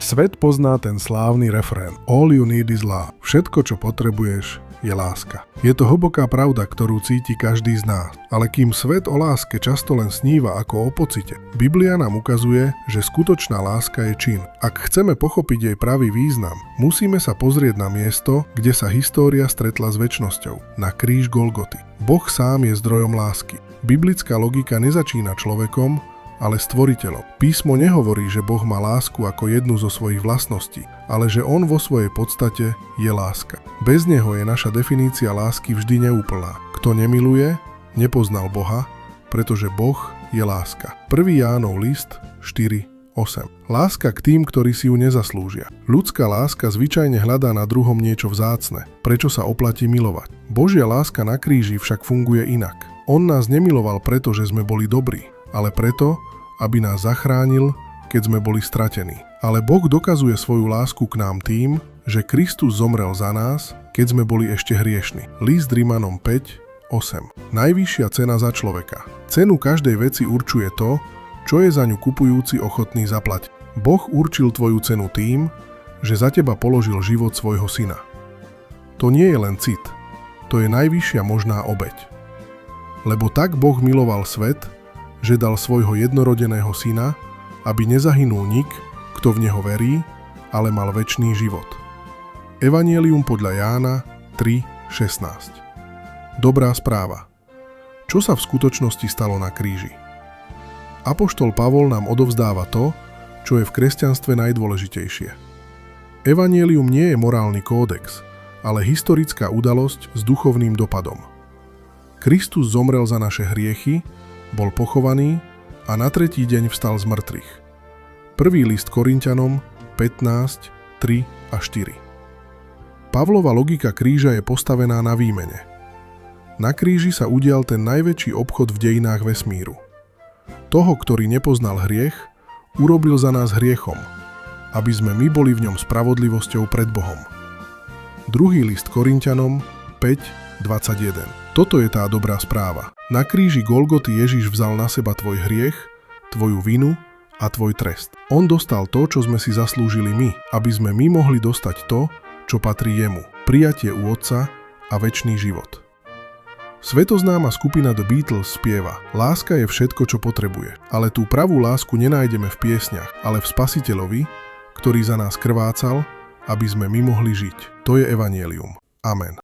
Svet pozná ten slávny refrén All you need is love. Všetko, čo potrebuješ, je láska. Je to hlboká pravda, ktorú cíti každý z nás. Ale kým svet o láske často len sníva ako o pocite, Biblia nám ukazuje, že skutočná láska je čin. Ak chceme pochopiť jej pravý význam, musíme sa pozrieť na miesto, kde sa história stretla s večnosťou, na kríž Golgoty. Boh sám je zdrojom lásky. Biblická logika nezačína človekom, ale stvoriteľom. Písmo nehovorí, že Boh má lásku ako jednu zo svojich vlastností, ale že on vo svojej podstate je láska. Bez neho je naša definícia lásky vždy neúplná. Kto nemiluje, nepoznal Boha, pretože Boh je láska. 1. Jánov list 4:8. Láska k tým, ktorí si ju nezaslúžia. Ľudská láska zvyčajne hľadá na druhom niečo vzácne, prečo sa oplatí milovať. Božia láska na kríži však funguje inak. On nás nemiloval preto, že sme boli dobrí, ale preto, aby nás zachránil, keď sme boli stratení. Ale Boh dokazuje svoju lásku k nám tým, že Kristus zomrel za nás, keď sme boli ešte hriešni. List Rimanom 5:8. Najvyššia cena za človeka. Cenu každej veci určuje to, čo je za ňu kupujúci ochotný zaplatiť. Boh určil tvoju cenu tým, že za teba položil život svojho syna. To nie je len cit, to je najvyššia možná obeť. Lebo tak Boh miloval svet, že dal svojho jednorodeného syna, aby nezahynul nik, kto v neho verí, ale mal večný život. Evanjelium podľa Jána 3:16. Dobrá správa. Čo sa v skutočnosti stalo na kríži? Apoštol Pavol nám odovzdáva to, čo je v kresťanstve najdôležitejšie. Evanjelium nie je morálny kódex, ale historická udalosť s duchovným dopadom. Kristus zomrel za naše hriechy, bol pochovaný a na tretí deň vstal z mŕtvych. Prvý list Korinťanom 15:3-4. Pavlova logika kríža je postavená na výmene. Na kríži sa udial ten najväčší obchod v dejinách vesmíru. Toho, ktorý nepoznal hriech, urobil za nás hriechom, aby sme my boli v ňom spravodlivosťou pred Bohom. Druhý list Korinťanom 5:21. Toto je tá dobrá správa. Na kríži Golgoty Ježiš vzal na seba tvoj hriech, tvoju vinu a tvoj trest. On dostal to, čo sme si zaslúžili my, aby sme my mohli dostať to, čo patrí jemu. Prijatie u Otca a večný život. Svetoznáma skupina The Beatles spieva: Láska je všetko, čo potrebuje. Ale tú pravú lásku nenájdeme v piesňach, ale v Spasiteľovi, ktorý za nás krvácal, aby sme my mohli žiť. To je evanjelium. Amen.